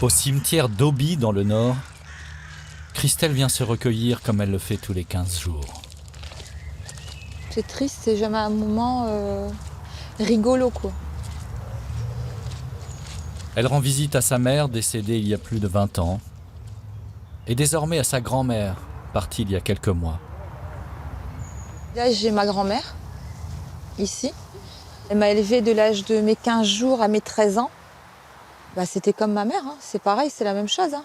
Au cimetière d'Auby, dans le Nord, Christelle vient se recueillir comme elle le fait tous les 15 jours. C'est triste, c'est jamais un moment rigolo, quoi. Elle rend visite à sa mère, décédée il y a plus de 20 ans, et désormais à sa grand-mère, partie il y a quelques mois. Là, j'ai ma grand-mère, ici. Elle m'a élevée de l'âge de mes 15 jours à mes 13 ans. Bah, c'était comme ma mère, hein. C'est pareil, c'est la même chose, hein.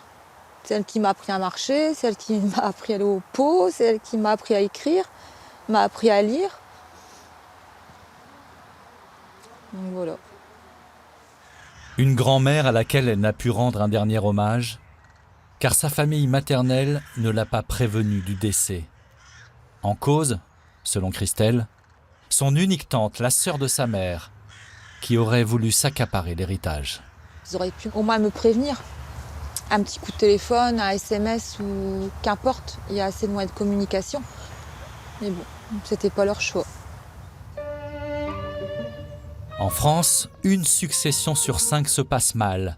C'est elle qui m'a appris à marcher, c'est elle qui m'a appris à aller au pot, c'est elle qui m'a appris à écrire, m'a appris à lire. Donc voilà. Une grand-mère à laquelle elle n'a pu rendre un dernier hommage, car sa famille maternelle ne l'a pas prévenue du décès. En cause, selon Christelle, son unique tante, la sœur de sa mère, qui aurait voulu s'accaparer l'héritage. Ils auraient pu au moins me prévenir. Un petit coup de téléphone, un SMS ou qu'importe, il y a assez de moyens de communication. Mais bon, c'était pas leur choix. En France, une succession sur 5 se passe mal.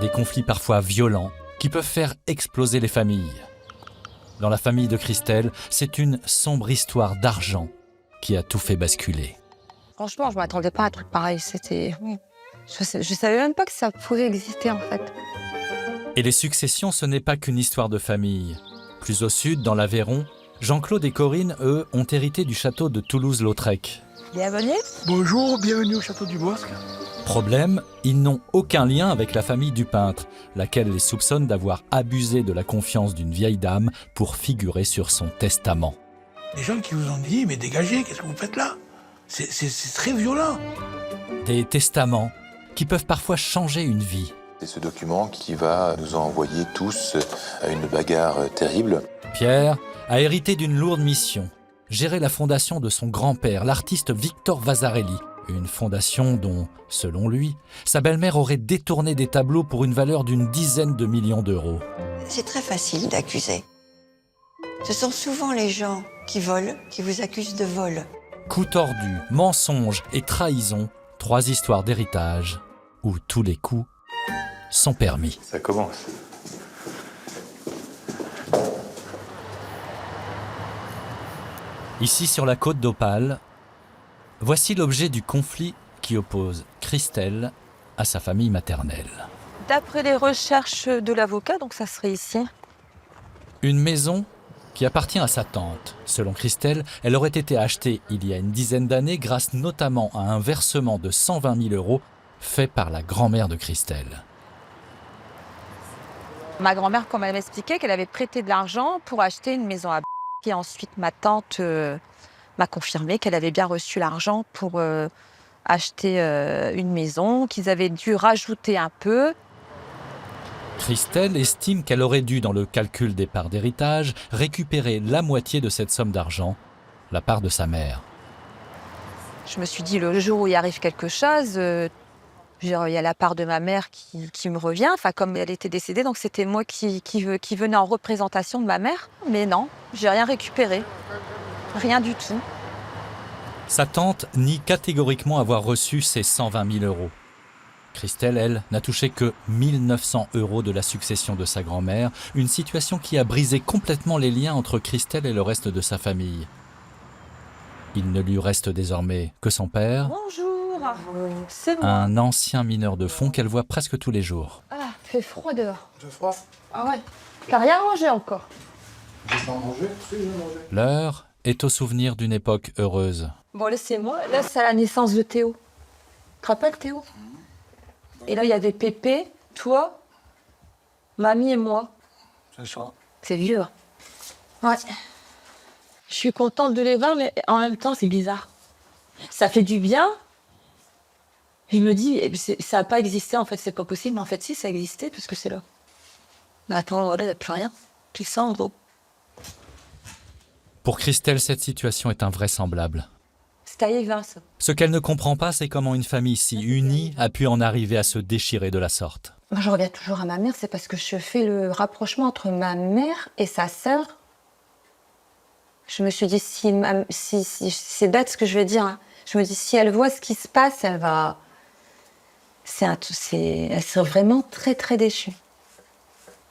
Des conflits parfois violents qui peuvent faire exploser les familles. Dans la famille de Christelle, c'est une sombre histoire d'argent qui a tout fait basculer. Franchement, je m'attendais pas à un truc pareil. Je savais même pas que ça pouvait exister en fait. Et les successions, ce n'est pas qu'une histoire de famille. Plus au sud, dans l'Aveyron, Jean-Claude et Corinne, eux, ont hérité du château de Toulouse-Lautrec. Bienvenue. Bonjour, bienvenue au château du Bosc. Problème, ils n'ont aucun lien avec la famille du peintre, laquelle les soupçonne d'avoir abusé de la confiance d'une vieille dame pour figurer sur son testament. Les gens qui vous ont dit, mais dégagez, qu'est-ce que vous faites là? C'est très violent. Des testaments qui peuvent parfois changer une vie. C'est ce document qui va nous envoyer tous à une bagarre terrible. Pierre a hérité d'une lourde mission, gérer la fondation de son grand-père, l'artiste Victor Vasarely. Une fondation dont, selon lui, sa belle-mère aurait détourné des tableaux pour une valeur d'une dizaine de millions d'euros. C'est très facile d'accuser. Ce sont souvent les gens qui volent, qui vous accusent de vol. Coups tordus, mensonges et trahisons, 3 histoires d'héritage où tous les coups sont permis. Ça commence. Ici sur la côte d'Opale, voici l'objet du conflit qui oppose Christelle à sa famille maternelle. D'après les recherches de l'avocat, donc ça serait ici. Une maison qui appartient à sa tante. Selon Christelle, elle aurait été achetée il y a une dizaine d'années grâce notamment à un versement de 120 000 euros fait par la grand-mère de Christelle. Ma grand-mère, comme elle m'expliquait, qu'elle avait prêté de l'argent pour acheter une maison à et ensuite ma tante m'a confirmé qu'elle avait bien reçu l'argent pour acheter une maison, qu'ils avaient dû rajouter un peu. Christelle estime qu'elle aurait dû, dans le calcul des parts d'héritage, récupérer la moitié de cette somme d'argent, la part de sa mère. Je me suis dit, le jour où il arrive quelque chose, il y a la part de ma mère qui me revient. Enfin, comme elle était décédée, donc c'était moi qui venais en représentation de ma mère. Mais non, j'ai rien récupéré. Rien du tout. Sa tante nie catégoriquement avoir reçu ces 120 000 euros. Christelle, elle, n'a touché que 1 900 euros de la succession de sa grand-mère, une situation qui a brisé complètement les liens entre Christelle et le reste de sa famille. Il ne lui reste désormais que son père, Bonjour, c'est moi. un ancien mineur de fonds qu'elle voit presque tous les jours. Ah, il fait froid dehors. C'est froid. Ah ouais. T'as rien mangé encore? J'ai pas mangé? Si, j'ai mangé. L'heure est au souvenir d'une époque heureuse. Bon, là, c'est moi. Là, c'est la naissance de Théo. Tu te rappelles, Théo? Et là, il y avait Pépé, toi, mamie et moi. C'est ça. C'est vieux. Hein. Ouais. Je suis contente de les voir, mais en même temps, c'est bizarre. Ça fait du bien. Je me dis, ça n'a pas existé, en fait, c'est pas possible. Mais en fait, si, ça existait, parce que c'est là. Mais attends, voilà, il n'y a plus rien. Tu sens, en gros. Pour Christelle, cette situation est invraisemblable. C'est taillé vin, ça. Ce qu'elle ne comprend pas, c'est comment une famille si unie a pu en arriver à se déchirer de la sorte. Moi, je reviens toujours à ma mère, c'est parce que je fais le rapprochement entre ma mère et sa sœur. Je me suis dit, si c'est bête ce que je vais dire, hein. Je me dis, si elle voit ce qui se passe, elle va Elle serait vraiment très, très déçue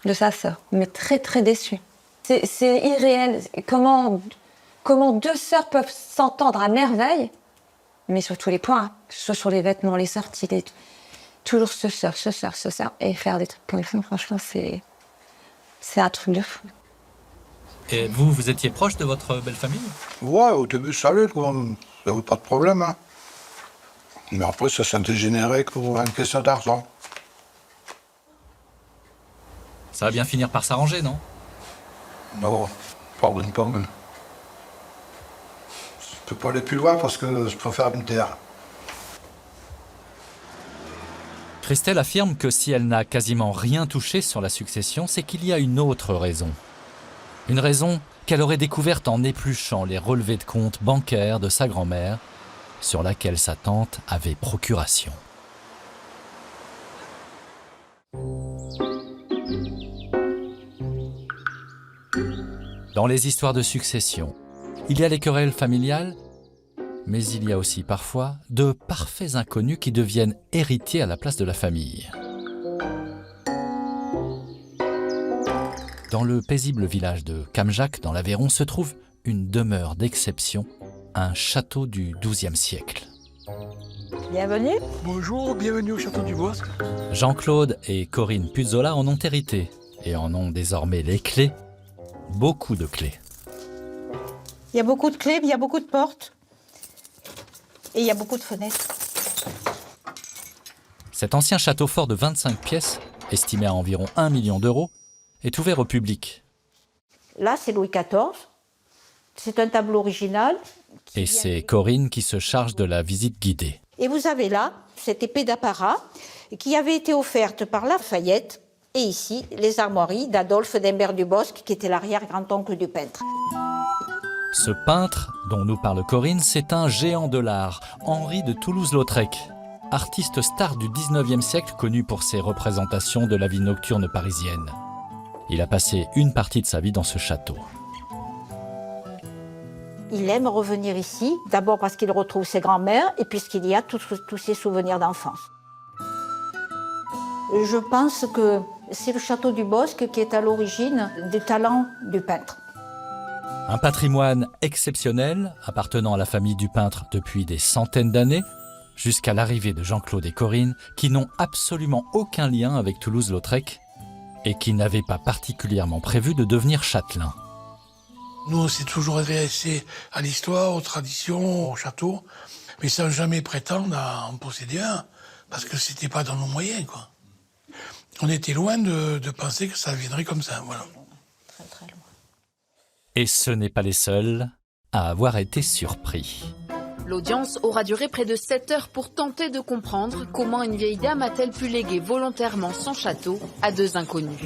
de sa sœur, mais très, très déçue. C'est irréel. Comment deux sœurs peuvent s'entendre à merveille, mais sur tous les points, hein, que ce soit sur les vêtements, les sorties, toujours ce sœur, et faire des trucs pour les femmes, franchement, c'est un truc de fou. Et vous étiez proche de votre belle famille? Ouais, au début, ça allait, quoi. Il n'y avait pas de problème, hein. Mais après, ça s'est dégénéré pour une question d'argent. Ça va bien finir par s'arranger, non? Non, pardonne pas, mais... Je peux pas aller plus loin parce que je préfère me taire. Christelle affirme que si elle n'a quasiment rien touché sur la succession, c'est qu'il y a une autre raison. Une raison qu'elle aurait découverte en épluchant les relevés de compte bancaires de sa grand-mère, sur laquelle sa tante avait procuration. Dans les histoires de succession, il y a les querelles familiales, mais il y a aussi parfois de parfaits inconnus qui deviennent héritiers à la place de la famille. Dans le paisible village de Camjac, dans l'Aveyron, se trouve une demeure d'exception, un château du XIIe siècle. Bienvenue. Bonjour, bienvenue au château du Bosc. Jean-Claude et Corinne Puzzola en ont hérité et en ont désormais les clés, beaucoup de clés. Il y a beaucoup de clés, il y a beaucoup de portes et il y a beaucoup de fenêtres. Cet ancien château fort de 25 pièces, estimé à environ 1 million d'euros, est ouvert au public. Là, c'est Louis XIV. C'est un tableau original. Et c'est Corinne qui se charge de la visite guidée. Et vous avez là cette épée d'apparat qui avait été offerte par Lafayette. Et ici, les armoiries d'Adolphe d'Imbert du Bosc, qui était l'arrière-grand-oncle du peintre. Ce peintre dont nous parle Corinne, c'est un géant de l'art, Henri de Toulouse-Lautrec, artiste star du XIXe siècle connu pour ses représentations de la vie nocturne parisienne. Il a passé une partie de sa vie dans ce château. Il aime revenir ici, d'abord parce qu'il retrouve ses grands-mères et puisqu'il y a tous ses souvenirs d'enfance. Je pense que c'est le château du Bosc qui est à l'origine du talent du peintre. Un patrimoine exceptionnel appartenant à la famille du peintre depuis des centaines d'années, jusqu'à l'arrivée de Jean-Claude et Corinne, qui n'ont absolument aucun lien avec Toulouse-Lautrec et qui n'avaient pas particulièrement prévu de devenir châtelains. Nous, on s'est toujours intéressés à l'histoire, aux traditions, au château, mais sans jamais prétendre à en posséder un, parce que c'était pas dans nos moyens, quoi. On était loin de penser que ça viendrait comme ça, voilà. Très très loin. Et ce n'est pas les seuls à avoir été surpris. L'audience aura duré près de 7 heures pour tenter de comprendre comment une vieille dame a-t-elle pu léguer volontairement son château à deux inconnus.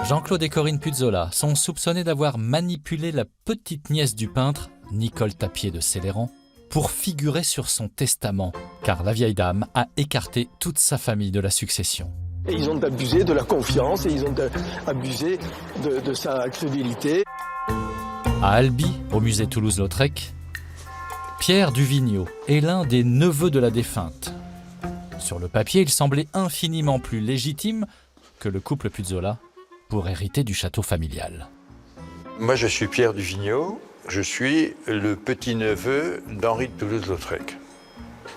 Jean-Claude et Corinne Puzzola sont soupçonnés d'avoir manipulé la petite nièce du peintre, Nicole Tapier de Céléran, pour figurer sur son testament, car la vieille dame a écarté toute sa famille de la succession. Et ils ont abusé de la confiance et ils ont abusé de sa crédulité. À Albi, au musée Toulouse-Lautrec, Pierre Duvigneau est l'un des neveux de la défunte. Sur le papier, il semblait infiniment plus légitime que le couple Puzzola pour hériter du château familial. Moi, je suis Pierre Duvigneau, je suis le petit-neveu d'Henri de Toulouse-Lautrec,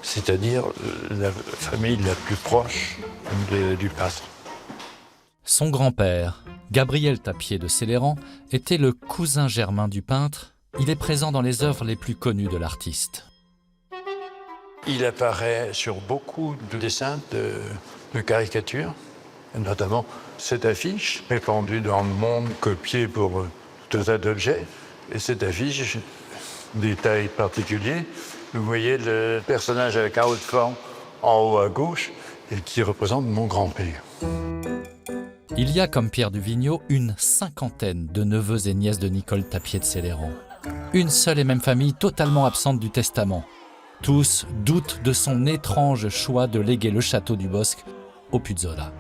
c'est-à-dire la famille la plus proche du peintre. Son grand-père, Gabriel Tapier de Céléran, était le cousin germain du peintre. Il est présent dans les œuvres les plus connues de l'artiste. Il apparaît sur beaucoup de dessins de caricatures, notamment cette affiche répandue dans le monde, copiée pour tout un tas d'objets. Et cette affiche, détail particulier, vous voyez le personnage avec un haut de forme en haut à gauche et qui représente mon grand-père. Il y a, comme Pierre Duvigneau, une cinquantaine de neveux et nièces de Nicole Tapier de Céléran. Une seule et même famille totalement absente du testament. Tous doutent de son étrange choix de léguer le château du Bosc aux Puzzola.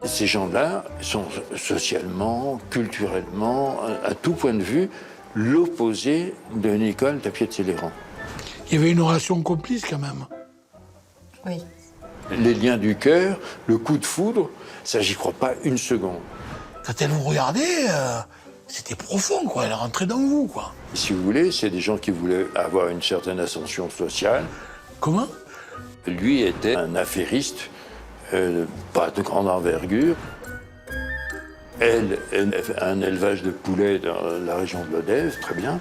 Ces gens-là sont socialement, culturellement, à tout point de vue, l'opposé de Nicole Tapier de Céléran. Il y avait une relation complice quand même. Oui. Les liens du cœur, le coup de foudre, ça, j'y crois pas une seconde. Quand elle vous regardait, c'était profond, quoi. Elle rentrait dans vous, quoi. Si vous voulez, c'est des gens qui voulaient avoir une certaine ascension sociale. Comment? Lui était un affairiste, pas de grande envergure. Elle a un élevage de poulets dans la région de l'Odève, très bien.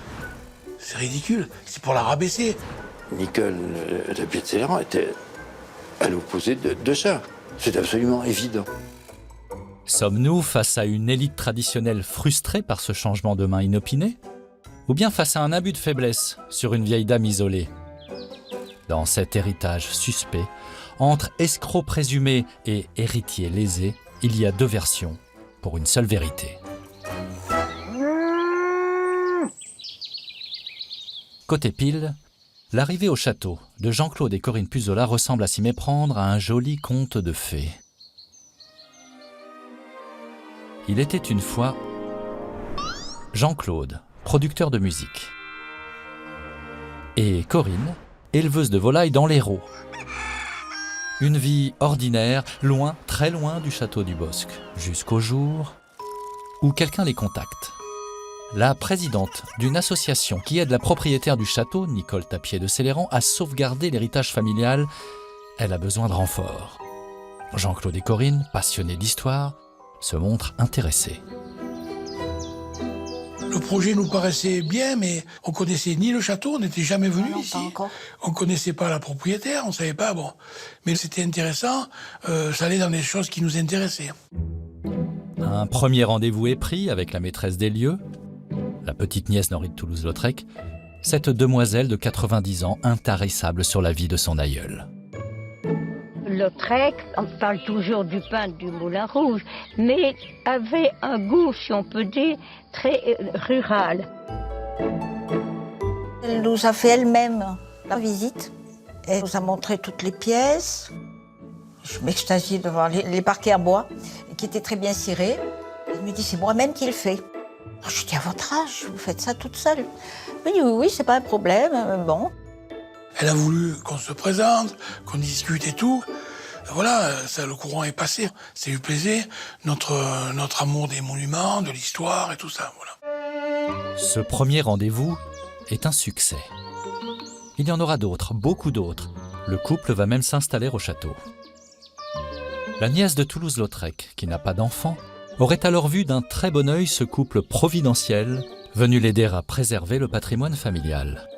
C'est ridicule, c'est pour la rabaisser. Nicole Tapier de Céléran était à l'opposé de ça. C'est absolument évident. Sommes-nous face à une élite traditionnelle frustrée par ce changement de main inopiné? Ou bien face à un abus de faiblesse sur une vieille dame isolée? Dans cet héritage suspect, entre escrocs présumés et héritiers lésés, il y a deux versions pour une seule vérité. Côté pile, l'arrivée au château de Jean-Claude et Corinne Puzola ressemble à s'y méprendre à un joli conte de fées. Il était une fois Jean-Claude, producteur de musique, et Corinne, éleveuse de volailles dans l'Hérault. Une vie ordinaire, loin, très loin du château du Bosc, jusqu'au jour où quelqu'un les contacte. La présidente d'une association qui aide la propriétaire du château, Nicole Tapier de Céléran, à sauvegarder l'héritage familial, elle a besoin de renfort. Jean-Claude et Corinne, passionnés d'histoire, se montrent intéressés. Le projet nous paraissait bien, mais on connaissait ni le château, on n'était jamais venu ici. On connaissait pas la propriétaire, on savait pas, bon. Mais c'était intéressant, ça allait dans les choses qui nous intéressaient. Un premier rendez-vous est pris avec la maîtresse des lieux, la petite nièce d'Henri de Toulouse-Lautrec, cette demoiselle de 90 ans intarissable sur la vie de son aïeul. Lautrec, on parle toujours du pain du Moulin Rouge, mais avait un goût, si on peut dire, très rural. Elle nous a fait elle-même la visite. Elle nous a montré toutes les pièces. Je m'extasiais devant les parquets en bois, qui étaient très bien cirés. Elle me dit, c'est moi-même qui le fais. Je dis, à votre âge, vous faites ça toute seule? Elle me dit, oui, c'est pas un problème, bon. Elle a voulu qu'on se présente, qu'on discute et tout. Voilà, ça, le courant est passé. Ça lui plaisait, notre amour des monuments, de l'histoire et tout ça, voilà. Ce premier rendez-vous est un succès. Il y en aura d'autres, beaucoup d'autres. Le couple va même s'installer au château. La nièce de Toulouse-Lautrec, qui n'a pas d'enfant, aurait alors vu d'un très bon œil ce couple providentiel venu l'aider à préserver le patrimoine familial.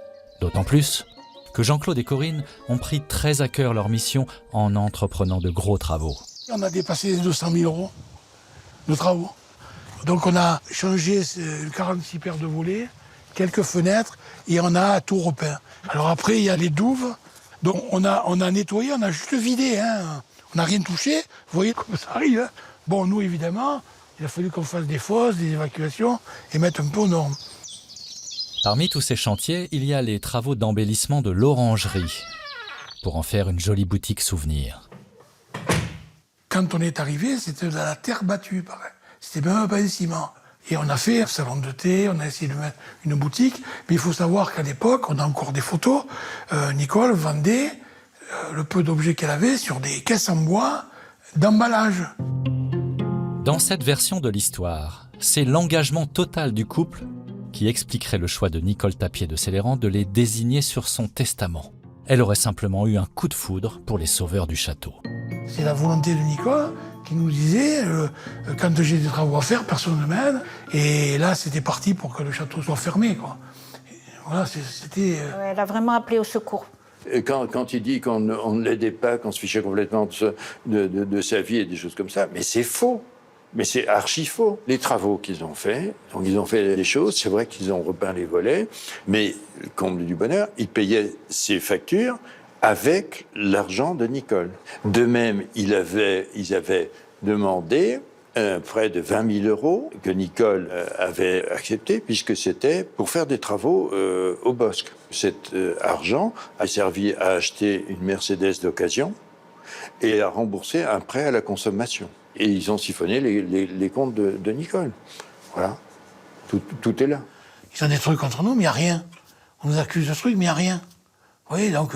D'autant plus que Jean-Claude et Corinne ont pris très à cœur leur mission en entreprenant de gros travaux. On a dépassé les 200 000 euros de travaux. Donc on a changé 46 paires de volets, quelques fenêtres, et on a tout repeint. Alors après, il y a les douves. Donc on a nettoyé, on a juste vidé. On n'a rien touché. Vous voyez comment ça arrive. Hein. Bon, nous, évidemment, il a fallu qu'on fasse des fosses, des évacuations, et mettre un peu aux normes. Parmi tous ces chantiers, il y a les travaux d'embellissement de l'orangerie, pour en faire une jolie boutique souvenir. Quand on est arrivé, c'était de la terre battue, pareil. C'était même pas de ciment. Et on a fait un salon de thé, on a essayé de mettre une boutique. Mais il faut savoir qu'à l'époque, on a encore des photos, Nicole vendait le peu d'objets qu'elle avait sur des caisses en bois d'emballage. Dans cette version de l'histoire, c'est l'engagement total du couple qui expliquerait le choix de Nicole Tapier de Céléran de les désigner sur son testament. Elle aurait simplement eu un coup de foudre pour les sauveurs du château. C'est la volonté de Nicole qui nous disait quand j'ai des travaux à faire, personne ne m'aide. Et là, c'était parti pour que le château soit fermé, quoi. Et voilà, c'était. Elle a vraiment appelé au secours. Et quand il dit qu'on ne l'aidait pas, qu'on se fichait complètement de sa vie et des choses comme ça, mais c'est faux. Mais c'est archi faux. Les travaux qu'ils ont faits, donc ils ont fait des choses, c'est vrai qu'ils ont repeint les volets, mais, comble du bonheur, ils payaient ses factures avec l'argent de Nicole. De même, ils avaient demandé un prêt de 20 000 euros que Nicole avait accepté, puisque c'était pour faire des travaux au Bosc. Cet argent a servi à acheter une Mercedes d'occasion et à rembourser un prêt à la consommation. Et ils ont siphonné les comptes de Nicole. Voilà. Tout est là. Ils ont des trucs contre nous, mais il n'y a rien. On nous accuse de trucs, mais il n'y a rien. Oui, donc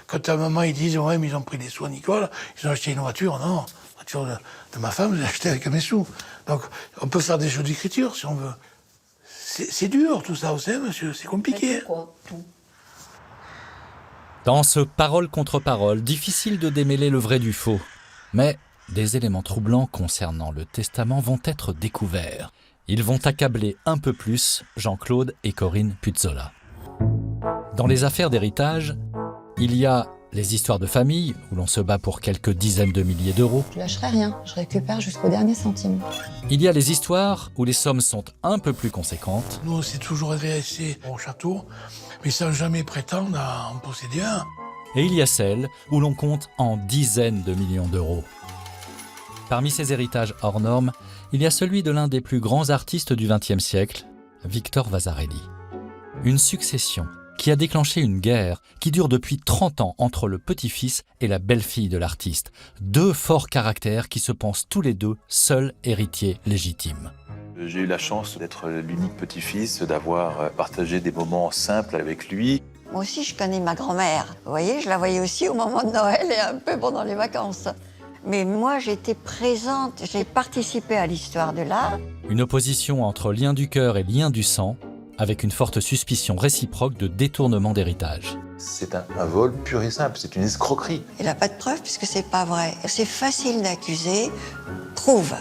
quand ta maman, ils disent, ouais, mais ils ont pris des sous à Nicole, ils ont acheté une voiture, non, la voiture de ma femme, j'ai acheté avec mes sous. Donc, on peut faire des jeux d'écriture, si on veut. C'est dur, tout ça, vous savez, monsieur, c'est compliqué. Dans ce parole contre parole, difficile de démêler le vrai du faux. Mais des éléments troublants concernant le testament vont être découverts. Ils vont accabler un peu plus Jean-Claude et Corinne Puzzola. Dans les affaires d'héritage, il y a les histoires de famille, où l'on se bat pour quelques dizaines de milliers d'euros. Je lâcherai rien, je récupère jusqu'au dernier centime. Il y a les histoires où les sommes sont un peu plus conséquentes. Nous, on s'est toujours intéressés au château, mais sans jamais prétendre à en posséder un. Et il y a celles où l'on compte en dizaines de millions d'euros. Parmi ces héritages hors normes, il y a celui de l'un des plus grands artistes du XXe siècle, Victor Vasarely. Une succession qui a déclenché une guerre qui dure depuis 30 ans entre le petit-fils et la belle-fille de l'artiste. Deux forts caractères qui se pensent tous les deux seuls héritiers légitimes. J'ai eu la chance d'être l'unique petit-fils, d'avoir partagé des moments simples avec lui. Moi aussi, je connais ma grand-mère. Vous voyez, je la voyais aussi au moment de Noël et un peu pendant les vacances. Mais moi, j'étais présente, j'ai participé à l'histoire de l'art. Une opposition entre lien du cœur et lien du sang, avec une forte suspicion réciproque de détournement d'héritage. C'est un vol pur et simple, c'est une escroquerie. Il n'a pas de preuves puisque c'est pas vrai. C'est facile d'accuser. Prouve.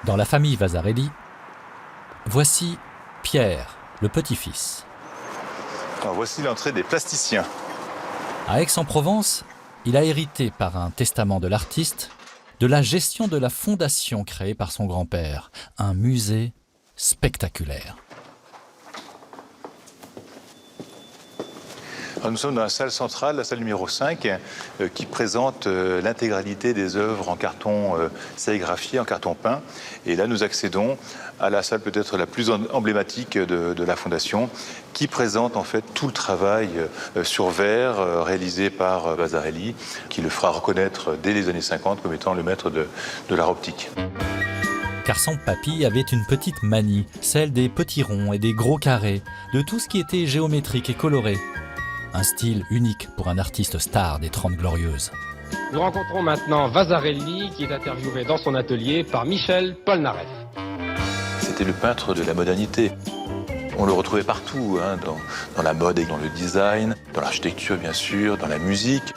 Dans la famille Vasarely, voici Pierre, le petit-fils. Alors voici l'entrée des plasticiens. À Aix-en-Provence, il a hérité par un testament de l'artiste de la gestion de la fondation créée par son grand-père, un musée spectaculaire. Alors nous sommes dans la salle centrale, la salle numéro 5, qui présente l'intégralité des œuvres en carton sérigraphié, en carton peint. Et là, nous accédons à la salle peut-être la plus emblématique de la Fondation, qui présente en fait tout le travail sur verre réalisé par Vasarely, qui le fera reconnaître dès les années 50 comme étant le maître de l'art optique. Car son papy avait une petite manie, celle des petits ronds et des gros carrés, de tout ce qui était géométrique et coloré. Un style unique pour un artiste star des 30 Glorieuses. Nous rencontrons maintenant Vasarely, qui est interviewé dans son atelier par Michel Polnareff. C'était le peintre de la modernité. On le retrouvait partout, hein, dans la mode et dans le design, dans l'architecture bien sûr, dans la musique.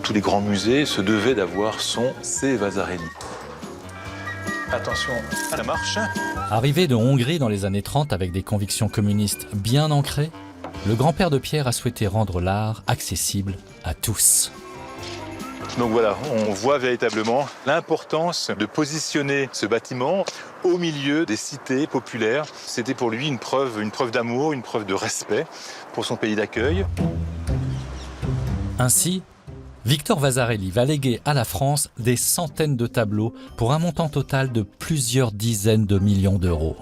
Tous les grands musées se devaient d'avoir son C. Vasarely. Attention à la marche. Arrivé de Hongrie dans les années 30 avec des convictions communistes bien ancrées, le grand-père de Pierre a souhaité rendre l'art accessible à tous. Donc voilà, on voit véritablement l'importance de positionner ce bâtiment au milieu des cités populaires. C'était pour lui une preuve d'amour, une preuve de respect pour son pays d'accueil. Ainsi, Victor Vasarely va léguer à la France des centaines de tableaux pour un montant total de plusieurs dizaines de millions d'euros.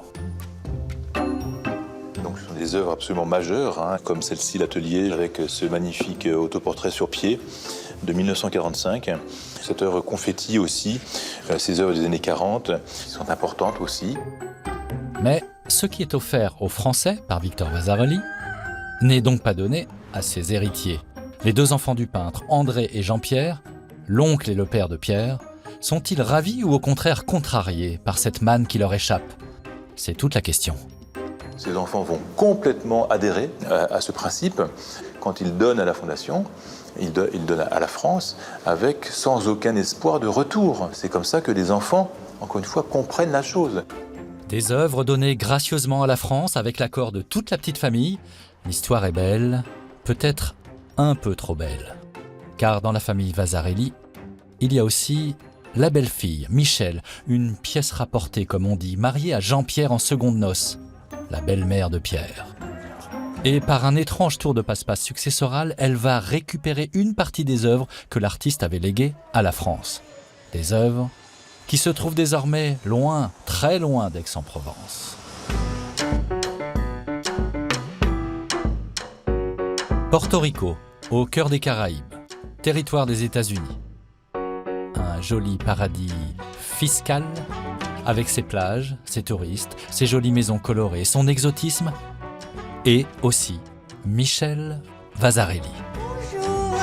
Donc, ce sont des œuvres absolument majeures, hein, comme celle-ci, l'atelier, avec ce magnifique autoportrait sur pied de 1945. Cette œuvre confetti aussi, ces œuvres des années 40, qui sont importantes aussi. Mais ce qui est offert aux Français par Victor Vasarely n'est donc pas donné à ses héritiers. Les deux enfants du peintre, André et Jean-Pierre, l'oncle et le père de Pierre, sont-ils ravis ou au contraire contrariés par cette manne qui leur échappe? C'est toute la question. Ces enfants vont complètement adhérer à ce principe. Quand ils donnent à la Fondation, ils donnent à la France avec sans aucun espoir de retour. C'est comme ça que les enfants, encore une fois, comprennent la chose. Des œuvres données gracieusement à la France avec l'accord de toute la petite famille. L'histoire est belle, peut-être un peu trop belle. Car dans la famille Vasarely, il y a aussi la belle-fille, Michel, une pièce rapportée, comme on dit, mariée à Jean-Pierre en seconde noces, la belle-mère de Pierre. Et par un étrange tour de passe-passe successoral, elle va récupérer une partie des œuvres que l'artiste avait léguées à la France. Des œuvres qui se trouvent désormais loin, très loin d'Aix-en-Provence. Porto Rico, au cœur des Caraïbes, territoire des États-Unis. Un joli paradis fiscal avec ses plages, ses touristes, ses jolies maisons colorées, son exotisme et aussi Michel Vasarely. Bonjour,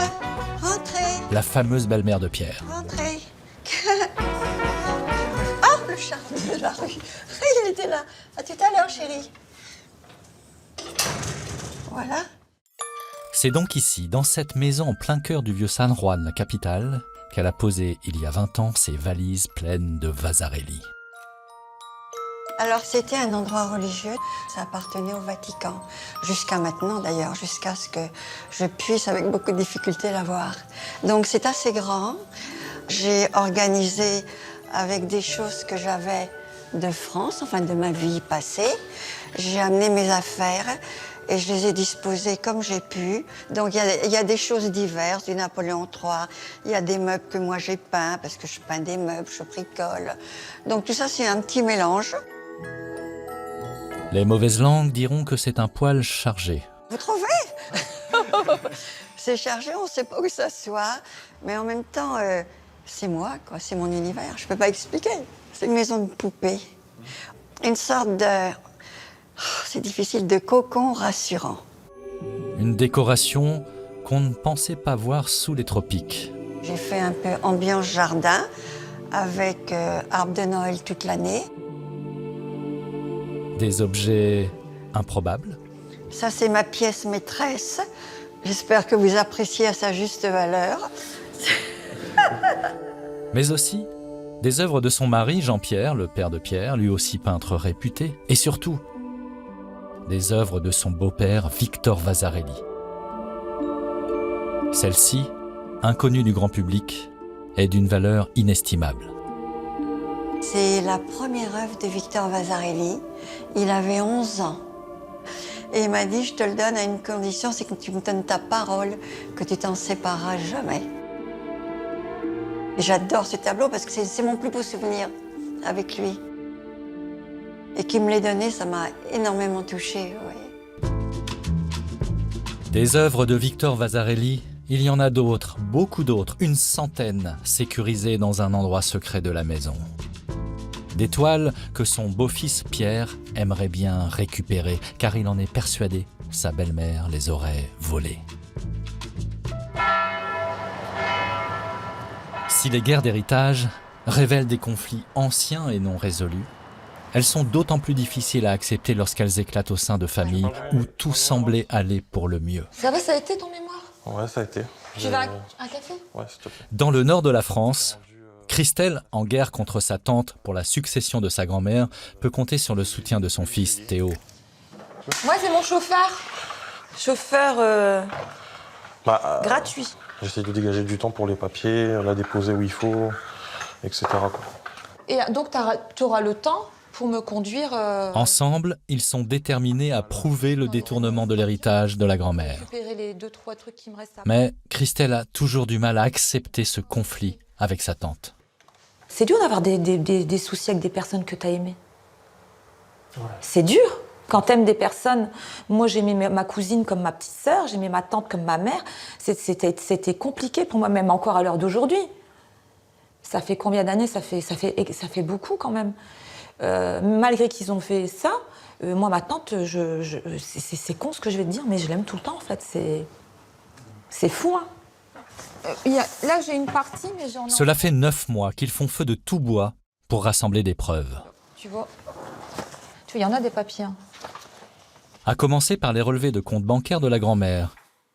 rentrez, La fameuse belle-mère de Pierre. rentrez. Ah, le chat de la rue. Il était là. À tout à l'heure, chérie. Voilà. C'est donc ici, dans cette maison en plein cœur du vieux San Juan, la capitale, qu'elle a posé il y a 20 ans ses valises pleines de Vasarely. Alors c'était un endroit religieux, ça appartenait au Vatican. Jusqu'à maintenant d'ailleurs, jusqu'à ce que je puisse avec beaucoup de difficulté la voir. Donc c'est assez grand. J'ai organisé avec des choses que j'avais de France, enfin de ma vie passée. J'ai amené mes affaires et je les ai disposées comme j'ai pu. Donc il y a des choses diverses, du Napoléon III, il y a des meubles que moi j'ai peints, parce que je peins des meubles, je bricole. Donc tout ça c'est un petit mélange. Les mauvaises langues diront que c'est un poil chargé. Vous trouvez? C'est chargé, on ne sait pas où ça soit, mais en même temps, c'est moi, quoi, c'est mon univers, je ne peux pas expliquer. C'est une maison de poupée, une sorte de... c'est difficile, de cocon rassurant. Une décoration qu'on ne pensait pas voir sous les tropiques. J'ai fait un peu ambiance jardin, avec arbre de Noël toute l'année. Des objets improbables. Ça, c'est ma pièce maîtresse. J'espère que vous appréciez à sa juste valeur. Mais aussi des œuvres de son mari, Jean-Pierre, le père de Pierre, lui aussi peintre réputé. Et surtout, des œuvres de son beau-père, Victor Vasarely. Celle-ci, inconnue du grand public, est d'une valeur inestimable. C'est la première œuvre de Victor Vasarely. Il avait 11 ans. Et il m'a dit, je te le donne à une condition, c'est que tu me donnes ta parole, que tu t'en sépareras jamais. Et j'adore ce tableau parce que c'est mon plus beau souvenir avec lui. Et qu'il me l'ait donné, ça m'a énormément touchée. Oui. Des œuvres de Victor Vasarely, il y en a d'autres, beaucoup d'autres, une centaine, sécurisées dans un endroit secret de la maison. Des toiles que son beau-fils Pierre aimerait bien récupérer, car il en est persuadé, sa belle-mère les aurait volées. Si les guerres d'héritage révèlent des conflits anciens et non résolus, elles sont d'autant plus difficiles à accepter lorsqu'elles éclatent au sein de familles où tout semblait aller pour le mieux. Ça va, ça a été ton mémoire? Ouais, ça a été. Tu veux un café? Ouais, s'il te plaît. Dans le nord de la France, Christelle, en guerre contre sa tante pour la succession de sa grand-mère, peut compter sur le soutien de son fils Théo. Moi, c'est mon chauffeur. Chauffeur gratuit. J'essaie de dégager du temps pour les papiers, la déposer où il faut, etc. quoi. Et donc, tu auras le temps pour me conduire... Ensemble, ils sont déterminés à prouver le détournement de l'héritage de la grand-mère. Récupérer les 2-3 trucs qui me restent à... Mais Christelle a toujours du mal à accepter ce conflit avec sa tante. C'est dur d'avoir des soucis avec des personnes que tu as aimées. Ouais. C'est dur. Quand tu aimes des personnes, moi j'aimais ma cousine comme ma petite sœur, j'aimais ma tante comme ma mère, c'était compliqué pour moi, même encore à l'heure d'aujourd'hui. Ça fait combien d'années? Ça fait beaucoup quand même. Malgré qu'ils ont fait ça, moi ma tante, c'est con ce que je vais te dire, mais je l'aime tout le temps en fait. C'est fou, hein. Là j'ai une partie, mais j'en ai... Cela fait 9 mois qu'ils font feu de tout bois pour rassembler des preuves. Tu vois, il y en a des papiers. Hein. À commencer par les relevés de compte bancaire de la grand-mère,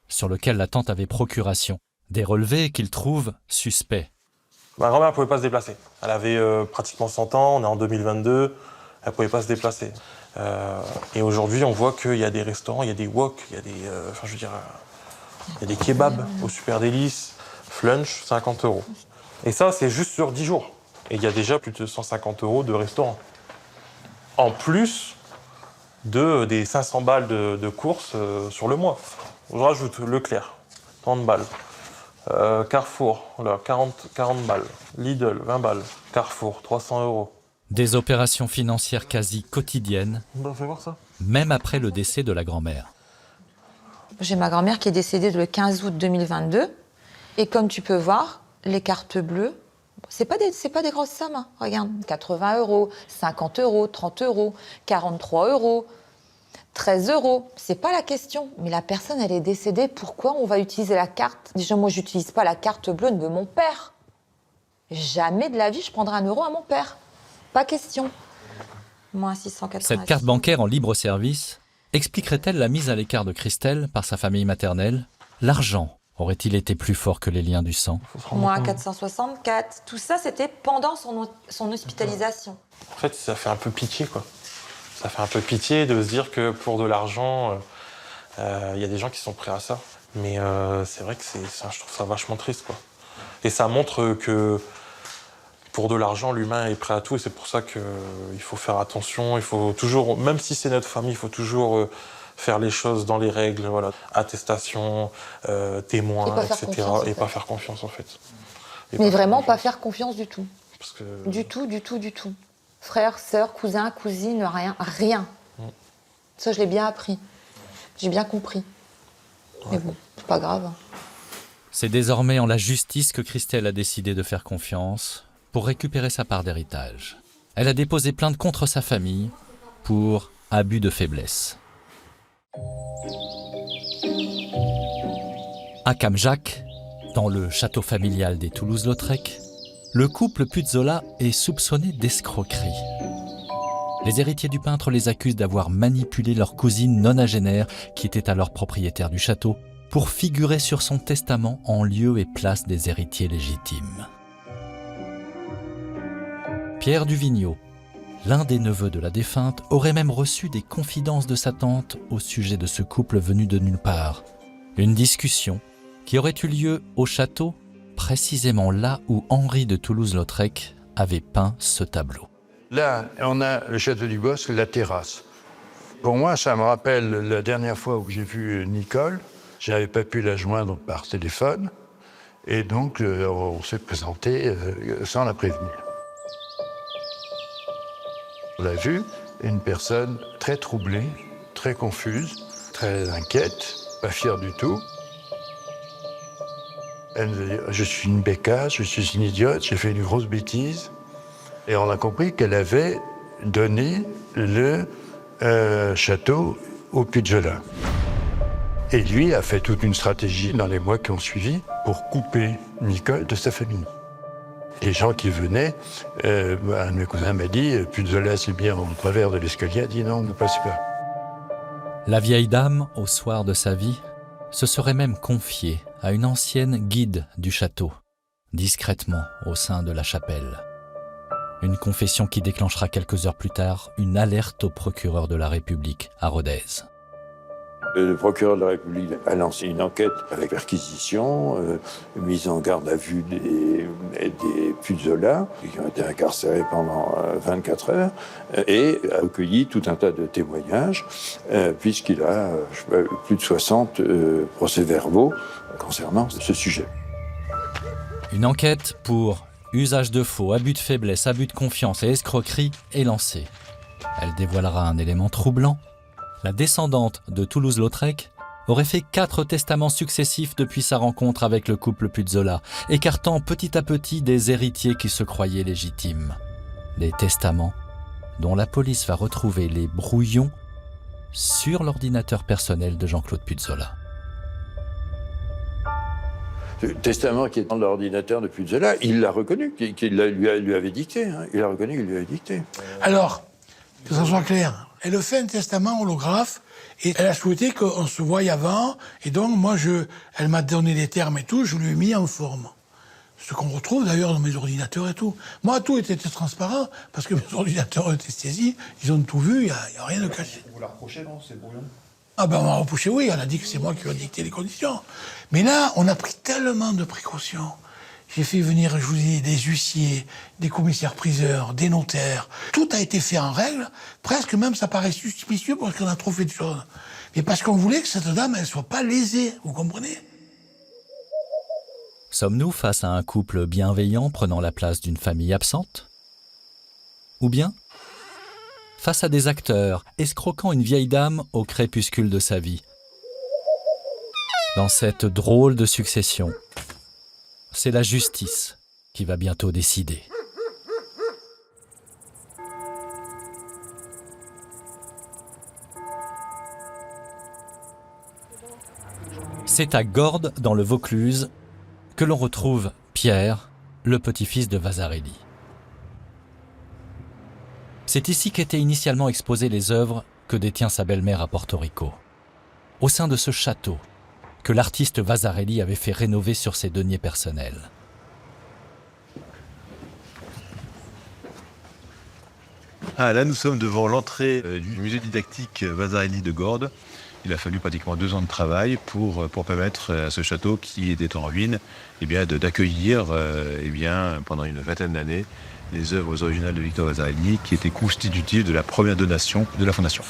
sur lesquels la tante avait procuration. Des relevés qu'ils trouvent suspects. Ma grand-mère ne pouvait pas se déplacer. Elle avait pratiquement 100 ans, on est en 2022, elle ne pouvait pas se déplacer. Et aujourd'hui, on voit qu'il y a des restaurants, il y a des wok, il y a des... il y a des kebabs au Super Délice, Flunch, 50 €. Et ça, c'est juste sur 10 jours. Et il y a déjà plus de 150 € de restaurant. En plus des 500 balles de courses sur le mois. Je rajoute Leclerc, 30 balles. Carrefour, 40 balles. Lidl, 20 balles. Carrefour, 300 €. Des opérations financières quasi quotidiennes, Fais voir ça. même après le décès de la grand-mère. J'ai ma grand-mère qui est décédée le 15 août 2022. Et comme tu peux voir, les cartes bleues C'est pas des grosses sommes, hein. Regarde, 80 €, 50 €, 30 €, 43 €, 13 €. C'est pas la question. Mais la personne, elle est décédée. Pourquoi on va utiliser la carte? Déjà, moi, j'utilise pas la carte bleue de mon père. Jamais de la vie, je prendrai 1 € à mon père. Pas question. Moins 686. Cette carte bancaire en libre service expliquerait-elle la mise à l'écart de Christelle par sa famille maternelle? L'argent aurait-il été plus fort que les liens du sang? Moins 464. Tout ça, c'était pendant son hospitalisation. En fait, ça fait un peu pitié, quoi. Ça fait un peu pitié de se dire que pour de l'argent, y a des gens qui sont prêts à ça. Mais c'est vrai que je trouve ça vachement triste, quoi. Et ça montre que pour de l'argent, l'humain est prêt à tout. Et c'est pour ça qu'il faut faire attention. Il faut toujours, même si c'est notre famille, il faut toujours faire les choses dans les règles. Voilà. Attestation, témoins, etc. Et pas faire confiance, en fait. Mais vraiment pas faire confiance du tout. Parce que... Du tout. Frère, sœur, cousin, cousine, rien. Ça, je l'ai bien appris. J'ai bien compris. Ouais. Mais bon, c'est pas grave. C'est désormais en la justice que Christelle a décidé de faire confiance pour récupérer sa part d'héritage. Elle a déposé plainte contre sa famille pour abus de faiblesse. À Camjac, dans le château familial des Toulouse-Lautrec, le couple Puzzola est soupçonné d'escroquerie. Les héritiers du peintre les accusent d'avoir manipulé leur cousine nonagénaire, qui était alors propriétaire du château, pour figurer sur son testament en lieu et place des héritiers légitimes. Pierre Duvigneau, l'un des neveux de la défunte, aurait même reçu des confidences de sa tante au sujet de ce couple venu de nulle part. Une discussion qui aurait eu lieu au château, précisément là où Henri de Toulouse-Lautrec avait peint ce tableau. Là, on a le château du Bosc, la terrasse. Pour moi, ça me rappelle la dernière fois où j'ai vu Nicole. Je n'avais pas pu la joindre par téléphone. Et donc, on s'est présenté sans la prévenir. On a vu une personne très troublée, très confuse, très inquiète, pas fière du tout. Elle nous a dit « Je suis une bécasse, je suis une idiote, j'ai fait une grosse bêtise ». Et on a compris qu'elle avait donné le château au Puzzola. Et lui a fait toute une stratégie dans les mois qui ont suivi pour couper Nicole de sa famille. Les gens qui venaient, un de mes cousins m'a dit « Puzzola, c'est bien au travers de l'escalier », a dit « Non, ne passe pas ». La vieille dame, au soir de sa vie, se serait même confiée à une ancienne guide du château, discrètement au sein de la chapelle. Une confession qui déclenchera quelques heures plus tard une alerte au procureur de la République à Rodez. Le procureur de la République a lancé une enquête avec perquisition, mise en garde à vue des Puzzola, qui ont été incarcérés pendant 24 heures, et a recueilli tout un tas de témoignages, puisqu'il a plus de 60 procès-verbaux concernant ce sujet. Une enquête pour usage de faux, abus de faiblesse, abus de confiance et escroquerie est lancée. Elle dévoilera un élément troublant. La descendante de Toulouse-Lautrec aurait fait 4 testaments successifs depuis sa rencontre avec le couple Puzzola, écartant petit à petit des héritiers qui se croyaient légitimes. Des testaments dont la police va retrouver les brouillons sur l'ordinateur personnel de Jean-Claude Puzzola. Le testament qui est dans l'ordinateur de Puzzola, il l'a reconnu, qu'il lui avait dicté. Hein. Il a reconnu qu'il lui avait dicté. Alors, que ça soit clair, elle fait un testament holographe et elle a souhaité qu'on se voie avant. Et donc, moi, elle m'a donné les termes et tout, je lui ai mis en forme. Ce qu'on retrouve d'ailleurs dans mes ordinateurs et tout. Moi, tout était transparent parce que mes ordinateurs étaient saisis, ils ont tout vu, il n'y a rien de caché. Vous la reprochez, non? C'est brouillon? Ah ben on m'a reproché, oui, elle a dit que c'est moi qui lui ai dicté les conditions. Mais là, on a pris tellement de précautions. J'ai fait venir, je vous dis, des huissiers, des commissaires-priseurs, des notaires. Tout a été fait en règle. Presque même, ça paraît suspicieux parce qu'on a trop fait de choses. Mais parce qu'on voulait que cette dame, elle ne soit pas lésée, vous comprenez? Sommes-nous face à un couple bienveillant prenant la place d'une famille absente? Ou bien face à des acteurs escroquant une vieille dame au crépuscule de sa vie? Dans cette drôle de succession, c'est la justice qui va bientôt décider. C'est à Gordes, dans le Vaucluse, que l'on retrouve Pierre, le petit-fils de Vasarely. C'est ici qu'étaient initialement exposées les œuvres que détient sa belle-mère à Porto Rico. Au sein de ce château, que l'artiste Vasarely avait fait rénover sur ses deniers personnels. Ah, là, nous sommes devant l'entrée du musée didactique Vasarely de Gordes. Il a fallu pratiquement 2 ans de travail pour permettre à ce château qui était en ruine d'accueillir pendant une vingtaine d'années les œuvres originales de Victor Vasarely qui étaient constitutives de la première donation de la Fondation.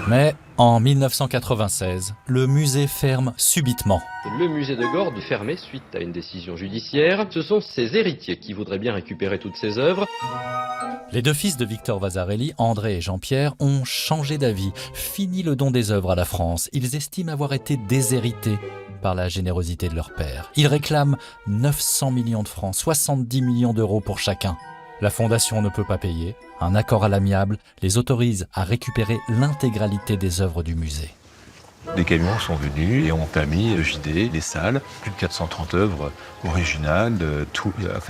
Mais en 1996, le musée ferme subitement. Le musée de Gordes fermé suite à une décision judiciaire. Ce sont ses héritiers qui voudraient bien récupérer toutes ces œuvres. Les 2 fils de Victor Vasarely, André et Jean-Pierre, ont changé d'avis, fini le don des œuvres à la France. Ils estiment avoir été déshérités par la générosité de leur père. Ils réclament 900 millions de francs, 70 millions d'euros pour chacun. La fondation ne peut pas payer. Un accord à l'amiable les autorise à récupérer l'intégralité des œuvres du musée. Des camions sont venus et ont permis de vider les salles. Plus de 430 œuvres originales,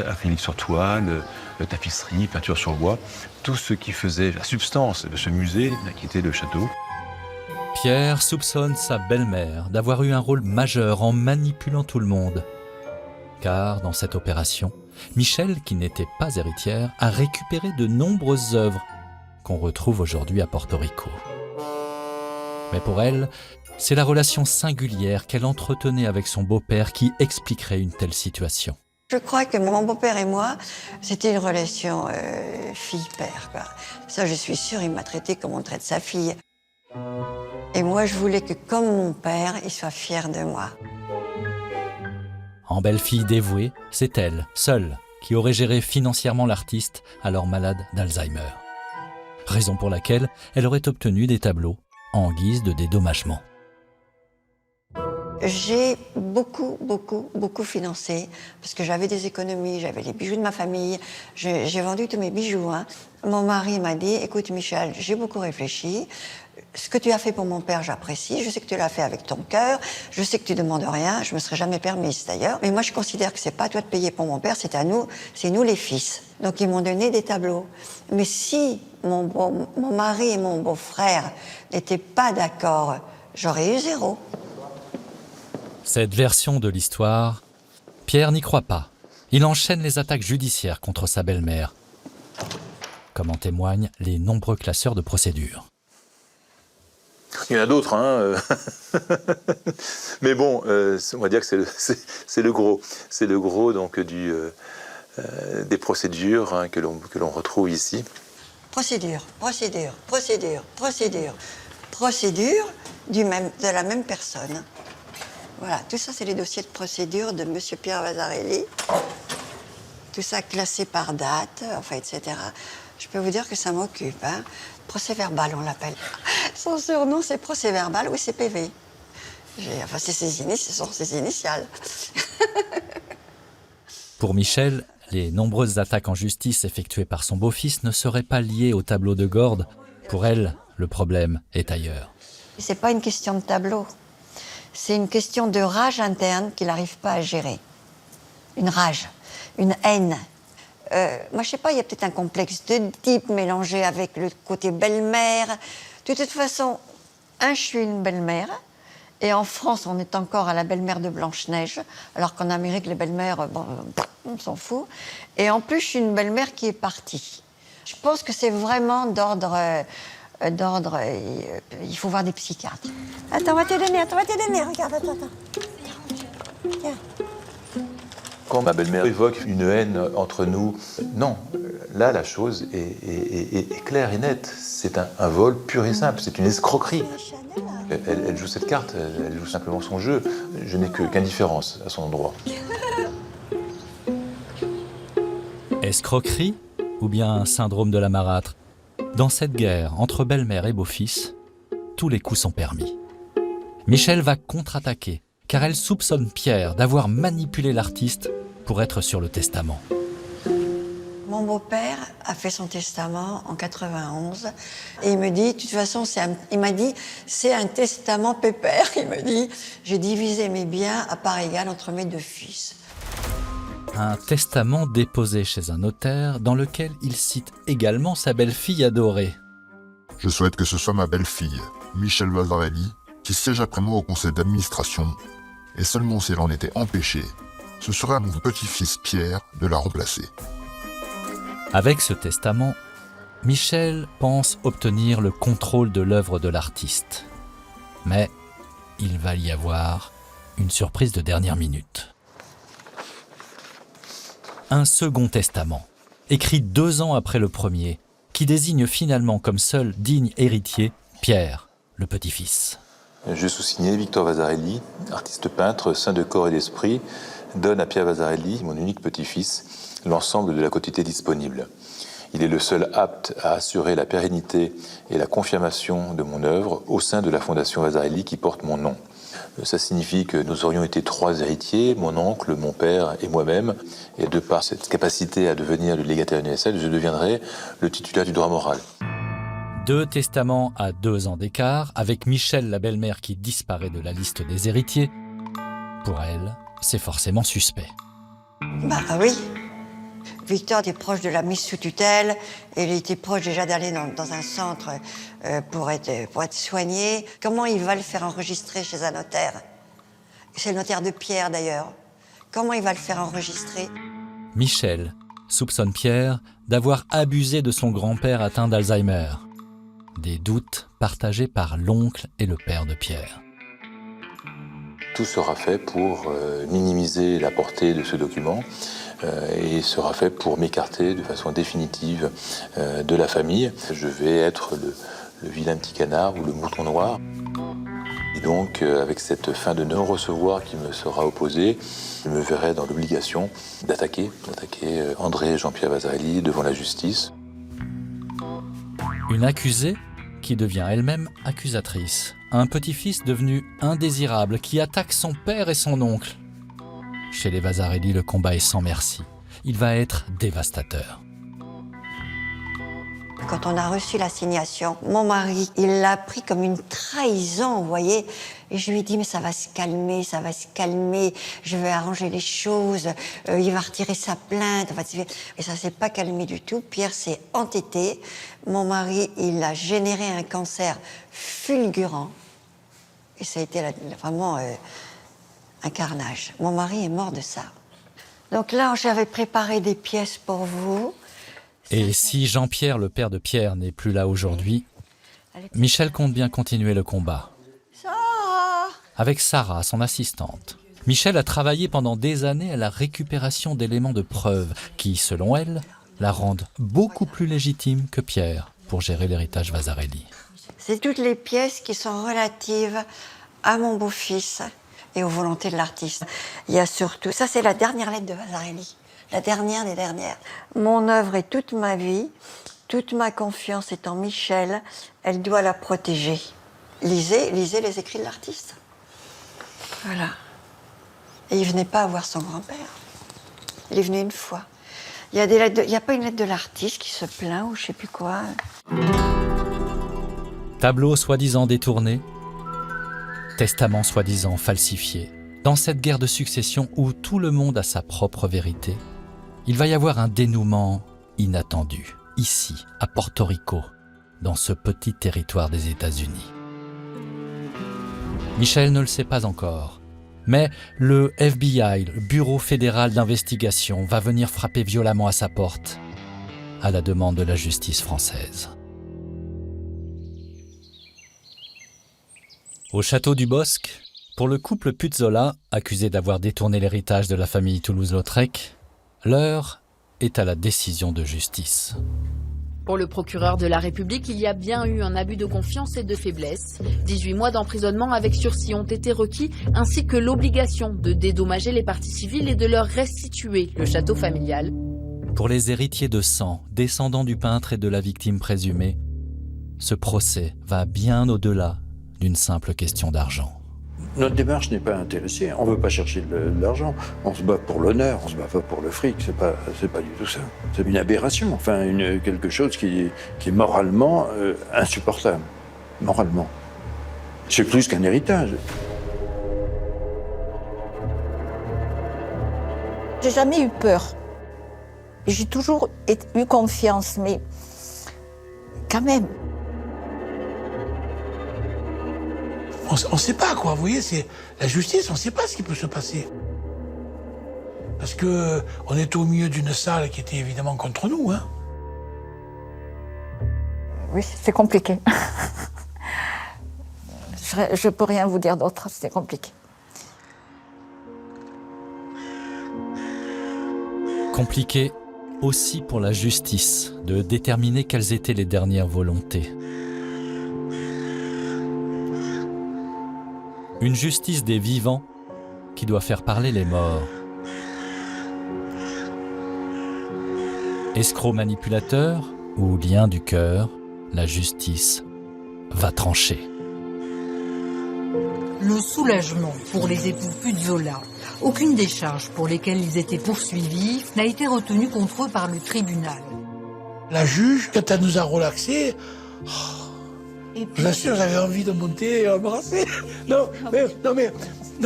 acrylique sur toile, tapisserie, peinture sur bois. Tout ce qui faisait la substance de ce musée, qui était le château. Pierre soupçonne sa belle-mère d'avoir eu un rôle majeur en manipulant tout le monde. Car dans cette opération, Michel, qui n'était pas héritière, a récupéré de nombreuses œuvres qu'on retrouve aujourd'hui à Porto Rico. Mais pour elle, c'est la relation singulière qu'elle entretenait avec son beau-père qui expliquerait une telle situation. Je crois que mon beau-père et moi, c'était une relation fille-père, quoi. Ça, je suis sûre, il m'a traité comme on traite sa fille. Et moi, je voulais que, comme mon père, il soit fier de moi. En belle-fille dévouée, c'est elle, seule, qui aurait géré financièrement l'artiste, alors malade d'Alzheimer. Raison pour laquelle elle aurait obtenu des tableaux en guise de dédommagement. J'ai beaucoup financé, parce que j'avais des économies, j'avais les bijoux de ma famille, j'ai vendu tous mes bijoux. Hein. Mon mari m'a dit, écoute Michel, j'ai beaucoup réfléchi, ce que tu as fait pour mon père, j'apprécie, je sais que tu l'as fait avec ton cœur, je sais que tu demandes rien, je me serais jamais permise d'ailleurs, mais moi je considère que c'est pas à toi de payer pour mon père, c'est à nous, c'est nous les fils. Donc ils m'ont donné des tableaux. Mais si mon mari et mon beau-frère n'étaient pas d'accord, j'aurais eu 0. Cette version de l'histoire, Pierre n'y croit pas. Il enchaîne les attaques judiciaires contre sa belle-mère, comme en témoignent les nombreux classeurs de procédures. Il y en a d'autres, hein. Mais bon, on va dire que c'est le gros. C'est le gros donc, des procédures hein, que l'on retrouve ici. Procédure de la même personne. Voilà, tout ça, c'est les dossiers de procédure de M. Pierre Vasarely. Tout ça classé par date, enfin, etc. Je peux vous dire que ça m'occupe. Hein. Procès verbal, on l'appelle. Son surnom, c'est procès verbal, oui, c'est PV. Enfin, ce sont ses initiales. Pour Michel, les nombreuses attaques en justice effectuées par son beau-fils ne seraient pas liées au tableau de Gordes. Pour elle, le problème est ailleurs. C'est pas une question de tableau. C'est une question de rage interne qu'il n'arrive pas à gérer. Une rage, une haine. Moi, je sais pas, il y a peut-être un complexe de type mélangé avec le côté belle-mère. De toute façon, je suis une belle-mère. Et en France, on est encore à la belle-mère de Blanche-Neige, alors qu'en Amérique, les belles-mères, on s'en fout. Et en plus, je suis une belle-mère qui est partie. Je pense que c'est vraiment d'ordre... il faut voir des psychiatres. Attends, on va te donner, regarde, attends. Tiens. Quand ma belle-mère évoque une haine entre nous, non, là la chose est claire et nette. C'est un vol pur et simple, c'est une escroquerie. Elle joue cette carte, elle joue simplement son jeu. Je n'ai qu'indifférence à son endroit. Escroquerie ou bien syndrome de la marâtre? Dans cette guerre entre belle-mère et beau-fils, tous les coups sont permis. Michel va contre-attaquer, car elle soupçonne Pierre d'avoir manipulé l'artiste pour être sur le testament. Mon beau-père a fait son testament en 91 et il me dit, de toute façon, il m'a dit, c'est un testament pépère. Il me dit, j'ai divisé mes biens à part égale entre mes 2 fils. Un testament déposé chez un notaire dans lequel il cite également sa belle-fille adorée. Je souhaite que ce soit ma belle-fille, Michel Vasarely, qui siège après moi au conseil d'administration, et seulement si elle en était empêchée, ce serait à mon petit-fils Pierre de la remplacer. Avec ce testament, Michel pense obtenir le contrôle de l'œuvre de l'artiste. Mais il va y avoir une surprise de dernière minute. Un second testament, écrit 2 ans après le premier, qui désigne finalement comme seul digne héritier Pierre, le petit-fils. Je sous-signais Victor Vasarely, artiste peintre, saint de corps et d'esprit, donne à Pierre Vasarely, mon unique petit-fils, l'ensemble de la quantité disponible. Il est le seul apte à assurer la pérennité et la confirmation de mon œuvre au sein de la Fondation Vasarely qui porte mon nom. Ça signifie que nous aurions été 3 héritiers, mon oncle, mon père et moi-même. Et de par cette capacité à devenir le légataire universel, je deviendrai le titulaire du droit moral. 2 testaments à 2 ans d'écart, avec Michel, la belle-mère, qui disparaît de la liste des héritiers. Pour elle, c'est forcément suspect. Bah oui. Victor était proche de la mise sous tutelle et il était proche déjà d'aller dans un centre pour être soigné. Comment il va le faire enregistrer chez un notaire? C'est le notaire de Pierre d'ailleurs. Comment il va le faire enregistrer? Michel soupçonne Pierre d'avoir abusé de son grand-père atteint d'Alzheimer. Des doutes partagés par l'oncle et le père de Pierre. Tout sera fait pour minimiser la portée de ce document et sera fait pour m'écarter de façon définitive de la famille. Je vais être le vilain petit canard ou le mouton noir. Et donc, avec cette fin de non-recevoir qui me sera opposée, je me verrai dans l'obligation d'attaquer André et Jean-Pierre Vasarely devant la justice. Une accusée qui devient elle-même accusatrice. Un petit-fils devenu indésirable qui attaque son père et son oncle. Chez les Vasarely, le combat est sans merci. Il va être dévastateur. Quand on a reçu l'assignation, mon mari, il l'a pris comme une trahison, vous voyez. Et je lui ai dit, mais ça va se calmer, je vais arranger les choses, il va retirer sa plainte. Et ça s'est pas calmé du tout. Pierre s'est entêté. Mon mari, il a généré un cancer fulgurant. Et ça a été vraiment un carnage. Mon mari est mort de ça. Donc là, j'avais préparé des pièces pour vous. Et si Jean-Pierre, le père de Pierre, n'est plus là aujourd'hui, Michel compte bien continuer le combat. Avec Sarah, son assistante. Michel a travaillé pendant des années à la récupération d'éléments de preuve qui, selon elle, la rendent beaucoup plus légitime que Pierre pour gérer l'héritage Vasarely. C'est toutes les pièces qui sont relatives à mon beau-fils et aux volontés de l'artiste. Il y a surtout... Ça, c'est la dernière lettre de Vasarely. La dernière des dernières. Mon œuvre est toute ma vie, toute ma confiance est en Michel, elle doit la protéger. Lisez les écrits de l'artiste. Voilà. Et il venait pas voir son grand-père. Il est venu une fois. Il y a pas une lettre de l'artiste qui se plaint ou je sais plus quoi. Tableau soi-disant détourné, testament soi-disant falsifié. Dans cette guerre de succession où tout le monde a sa propre vérité, il va y avoir un dénouement inattendu, ici, à Porto Rico, dans ce petit territoire des États-Unis. Michel ne le sait pas encore, mais le FBI, le Bureau fédéral d'investigation, va venir frapper violemment à sa porte, à la demande de la justice française. Au château du Bosc, pour le couple Puzzola, accusé d'avoir détourné l'héritage de la famille Toulouse-Lautrec, l'heure est à la décision de justice. Pour le procureur de la République, il y a bien eu un abus de confiance et de faiblesse. 18 mois d'emprisonnement avec sursis ont été requis, ainsi que l'obligation de dédommager les parties civiles et de leur restituer le château familial. Pour les héritiers de sang, descendants du peintre et de la victime présumée, ce procès va bien au-delà d'une simple question d'argent. Notre démarche n'est pas intéressée. On ne veut pas chercher de l'argent. On se bat pour l'honneur, on ne se bat pas pour le fric. C'est pas du tout ça. C'est une aberration. Enfin, quelque chose qui est moralement insupportable. Moralement. C'est plus qu'un héritage. J'ai jamais eu peur. J'ai toujours eu confiance, mais quand même. On ne sait pas, quoi. Vous voyez, c'est la justice, on ne sait pas ce qui peut se passer. Parce que on est au milieu d'une salle qui était évidemment contre nous, hein. Oui, c'est compliqué. Je peux rien vous dire d'autre, c'est compliqué. Compliqué aussi pour la justice de déterminer quelles étaient les dernières volontés. Une justice des vivants qui doit faire parler les morts. Escroc manipulateur ou lien du cœur, la justice va trancher. Le soulagement pour les époux Puzzola. Aucune des charges pour lesquelles ils étaient poursuivis n'a été retenue contre eux par le tribunal. La juge, quand elle nous a relaxés, je vous assure, j'avais envie de monter et embrasser. Non,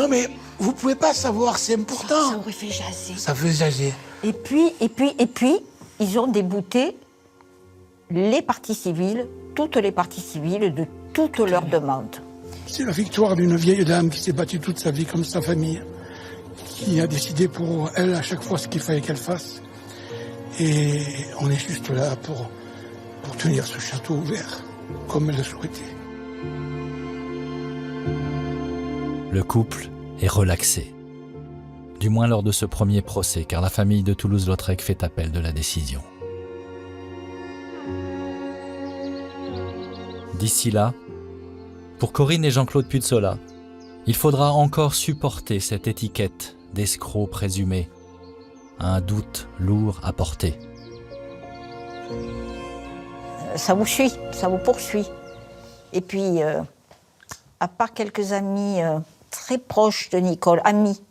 mais, vous pouvez pas savoir, c'est important. Ça aurait fait jaser. Ça fait jaser. Et puis, ils ont débouté les parties civiles, toutes les parties civiles de toutes leurs demandes. C'est la victoire d'une vieille dame qui s'est battue toute sa vie comme sa famille, qui a décidé pour elle à chaque fois ce qu'il fallait qu'elle fasse. Et on est juste là pour tenir ce château ouvert, comme elle le souhaitait. Le couple est relaxé. Du moins lors de ce premier procès, car la famille de Toulouse-Lautrec fait appel de la décision. D'ici là, pour Corinne et Jean-Claude Puzzola, il faudra encore supporter cette étiquette d'escroc présumé, un doute lourd à porter. Ça vous suit, ça vous poursuit. Et puis, à part quelques amis très proches de Nicole, amis,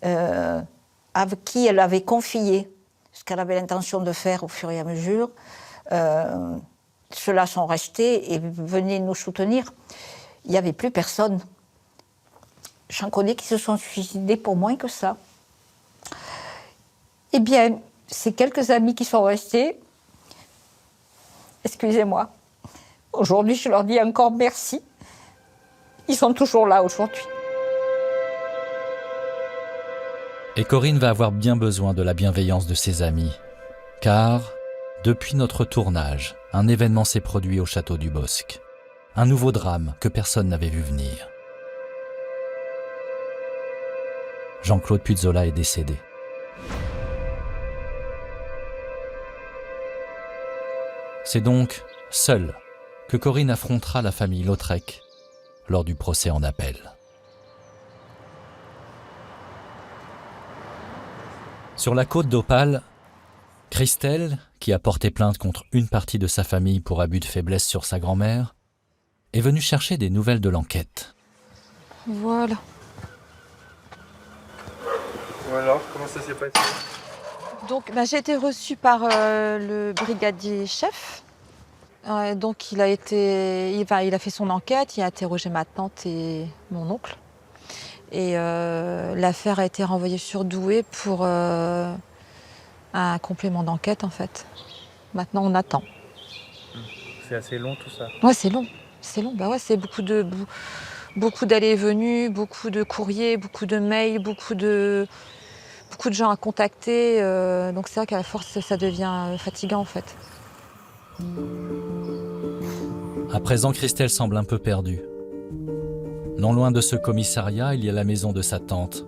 avec qui elle avait confié ce qu'elle avait l'intention de faire au fur et à mesure, ceux-là sont restés et venaient nous soutenir. Il n'y avait plus personne. J'en connais qui se sont suicidés pour moins que ça. Eh bien, ces quelques amis qui sont restés, excusez-moi, aujourd'hui je leur dis encore merci. Ils sont toujours là aujourd'hui. Et Corinne va avoir bien besoin de la bienveillance de ses amis, car depuis notre tournage, un événement s'est produit au château du Bosc. Un nouveau drame que personne n'avait vu venir. Jean-Claude Puzzola est décédé. C'est donc seule que Corinne affrontera la famille Lautrec lors du procès en appel. Sur la côte d'Opale, Christelle, qui a porté plainte contre une partie de sa famille pour abus de faiblesse sur sa grand-mère, est venue chercher des nouvelles de l'enquête. Voilà. Alors, comment ça s'est passé? Donc, j'ai été reçue par le brigadier chef. Donc, il a fait son enquête, il a interrogé ma tante et mon oncle. Et l'affaire a été renvoyée sur Douai pour un complément d'enquête, en fait. Maintenant, on attend. C'est assez long, tout ça? Ouais, c'est long. C'est long. Ouais, c'est beaucoup d'allées et venues, beaucoup de courriers, beaucoup de mails, beaucoup de gens à contacter. Donc c'est vrai qu'à la force, ça devient fatigant, en fait. À présent, Christelle semble un peu perdue. Non loin de ce commissariat, il y a la maison de sa tante,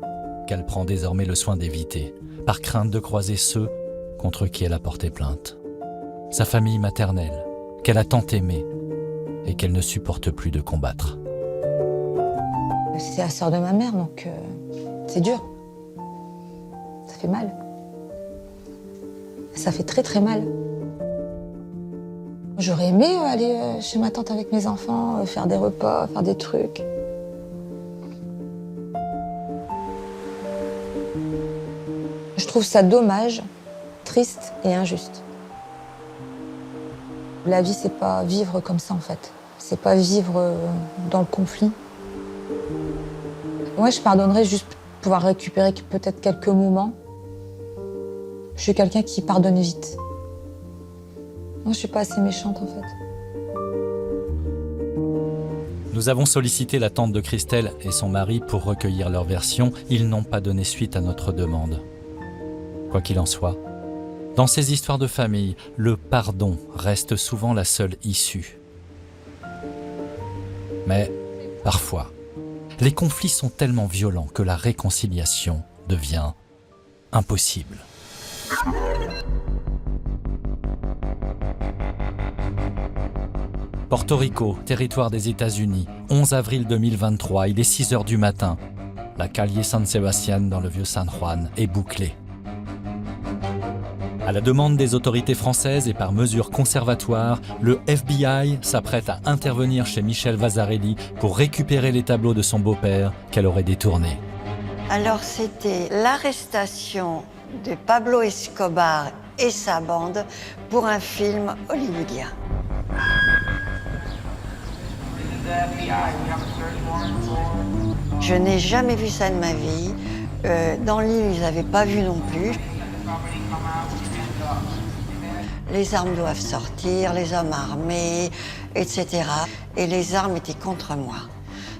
qu'elle prend désormais le soin d'éviter, par crainte de croiser ceux contre qui elle a porté plainte. Sa famille maternelle, qu'elle a tant aimée et qu'elle ne supporte plus de combattre. C'est la sœur de ma mère, donc c'est dur. Ça fait mal. Ça fait très très mal. J'aurais aimé aller chez ma tante avec mes enfants, faire des repas, faire des trucs. trouve ça dommage, triste et injuste. La vie, c'est pas vivre comme ça en fait. C'est pas vivre dans le conflit. Moi, je pardonnerais juste pour pouvoir récupérer peut-être quelques moments. Je suis quelqu'un qui pardonne vite. Moi, je suis pas assez méchante en fait. Nous avons sollicité la tante de Christelle et son mari pour recueillir leur version. Ils n'ont pas donné suite à notre demande. Quoi qu'il en soit, dans ces histoires de famille, le pardon reste souvent la seule issue. Mais parfois, les conflits sont tellement violents que la réconciliation devient impossible. Porto Rico, territoire des États-Unis, 11 avril 2023, il est 6 h du matin. La calle San Sebastián dans le vieux San Juan est bouclée. À la demande des autorités françaises et par mesure conservatoire, le FBI s'apprête à intervenir chez Michel Vasarely pour récupérer les tableaux de son beau-père qu'elle aurait détournés. Alors c'était l'arrestation de Pablo Escobar et sa bande pour un film hollywoodien. Je n'ai jamais vu ça de ma vie. Dans l'île, ils n'avaient pas vu non plus. Les armes doivent sortir, les hommes armés, etc. Et les armes étaient contre moi.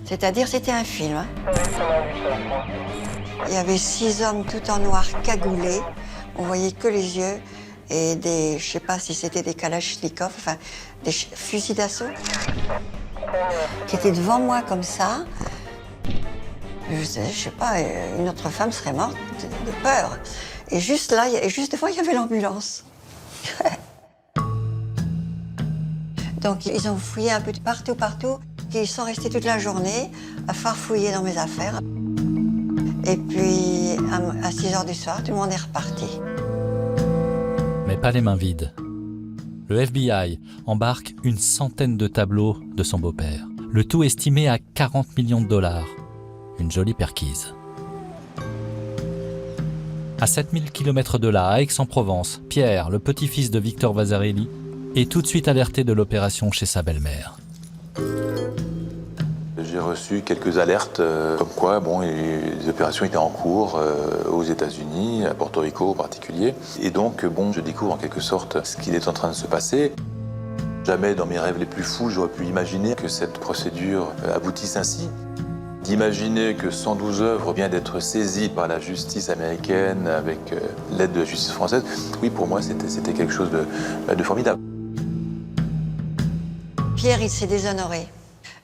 C'est-à-dire, c'était un film. Hein. Il y avait 6 hommes tout en noir cagoulés. On voyait que les yeux et des, je sais pas si c'était des kalachnikovs, enfin des fusils d'assaut, qui étaient devant moi comme ça. Je sais pas, une autre femme serait morte de peur. Et juste là, juste devant, il y avait l'ambulance. Donc ils ont fouillé un peu partout. Ils sont restés toute la journée à farfouiller dans mes affaires. Et puis à 6 h du soir, tout le monde est reparti. Mais pas les mains vides. Le FBI embarque une centaine de tableaux de son beau-père. Le tout estimé à 40 millions de dollars. Une jolie perquise. À 7000 km de là, à Aix-en-Provence, Pierre, le petit-fils de Victor Vasarely, est tout de suite alerté de l'opération chez sa belle-mère. J'ai reçu quelques alertes comme quoi les opérations étaient en cours aux États-Unis, à Porto Rico en particulier. Et donc, je découvre en quelque sorte ce qu'il est en train de se passer. Jamais dans mes rêves les plus fous, j'aurais pu imaginer que cette procédure aboutisse ainsi. D'imaginer que 112 œuvres viennent d'être saisies par la justice américaine avec l'aide de la justice française, oui, pour moi, c'était quelque chose de formidable. Pierre, il s'est déshonoré.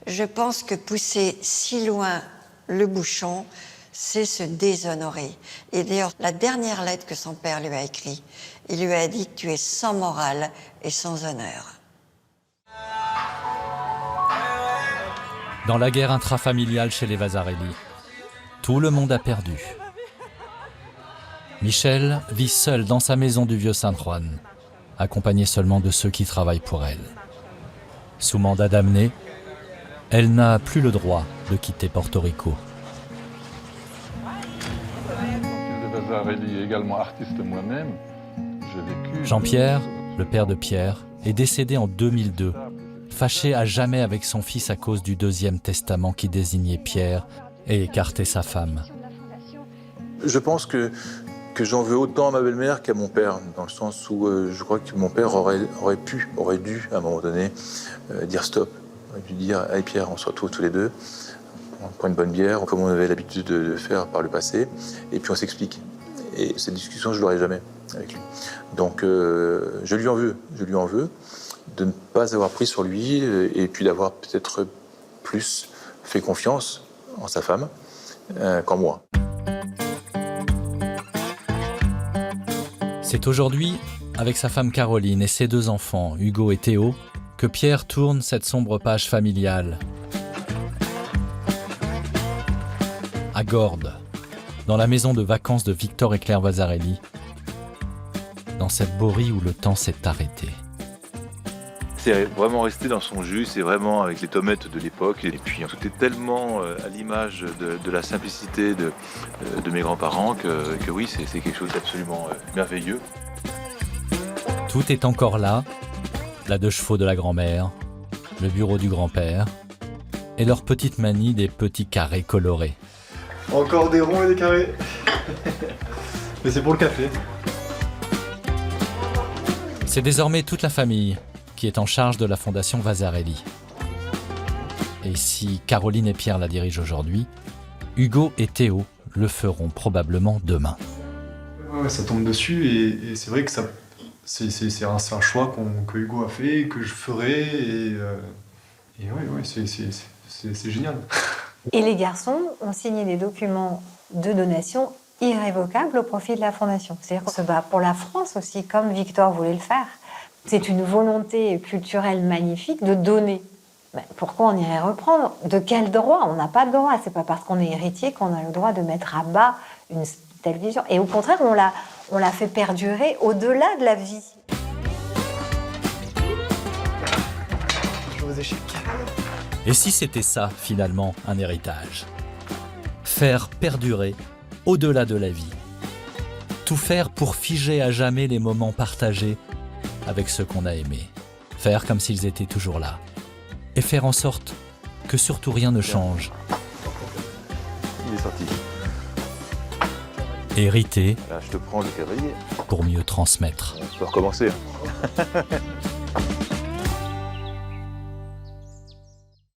Je pense que pousser si loin le bouchon, c'est se déshonorer. Et d'ailleurs, la dernière lettre que son père lui a écrite, il lui a dit que tu es sans morale et sans honneur. Dans la guerre intrafamiliale chez les Vasarely, tout le monde a perdu. Michel vit seule dans sa maison du vieux San Juan, accompagnée seulement de ceux qui travaillent pour elle. Sous mandat d'amener, elle n'a plus le droit de quitter Porto Rico. Également artiste moi-même, j'ai vécu... Jean-Pierre, le père de Pierre, est décédé en 2002, fâché à jamais avec son fils à cause du deuxième testament qui désignait Pierre et écartait sa femme. Je pense que j'en veux autant à ma belle-mère qu'à mon père, dans le sens où je crois que mon père aurait dû, à un moment donné, dire stop. Il aurait dû dire « Allez Pierre, on se retrouve tous les deux, on prend une bonne bière, comme on avait l'habitude de faire par le passé, et puis on s'explique. » Et cette discussion, je ne l'aurai jamais avec lui. Donc je lui en veux de ne pas avoir pris sur lui et puis d'avoir peut-être plus fait confiance en sa femme qu'en moi. C'est aujourd'hui, avec sa femme Caroline et ses 2 enfants, Hugo et Théo, que Pierre tourne cette sombre page familiale. À Gordes, dans la maison de vacances de Victor et Claire Vasarely, dans cette borie où le temps s'est arrêté. C'est vraiment resté dans son jus, c'est vraiment avec les tomates de l'époque. Et puis tout est tellement à l'image de la simplicité de mes grands-parents que oui, c'est quelque chose d'absolument merveilleux. Tout est encore là, la 2 chevaux de la grand-mère, le bureau du grand-père et leur petite manie des petits carrés colorés. Encore des ronds et des carrés. Mais c'est pour le café. C'est désormais toute la famille qui est en charge de la Fondation Vasarely. Et si Caroline et Pierre la dirigent aujourd'hui, Hugo et Théo le feront probablement demain. Ouais, ça tombe dessus et c'est vrai que c'est un choix que Hugo a fait, que je ferai et ouais, c'est génial. Et les garçons ont signé des documents de donation irrévocables au profit de la Fondation. C'est-à-dire qu'on se bat pour la France aussi, comme Victor voulait le faire. C'est une volonté culturelle magnifique de donner. Ben, pourquoi on irait reprendre? De quel droit? On n'a pas de droit. C'est pas parce qu'on est héritier qu'on a le droit de mettre à bas une telle vision. Et au contraire, on l'a fait perdurer au-delà de la vie. Je vous échec. Et si c'était ça, finalement, un héritage? Faire perdurer au-delà de la vie. Tout faire pour figer à jamais les moments partagés avec ceux qu'on a aimés. Faire comme s'ils étaient toujours là. Et faire en sorte que surtout rien ne change. Il est sorti. Hériter Là, je te prends le cavalier. pour mieux transmettre. On peut recommencer.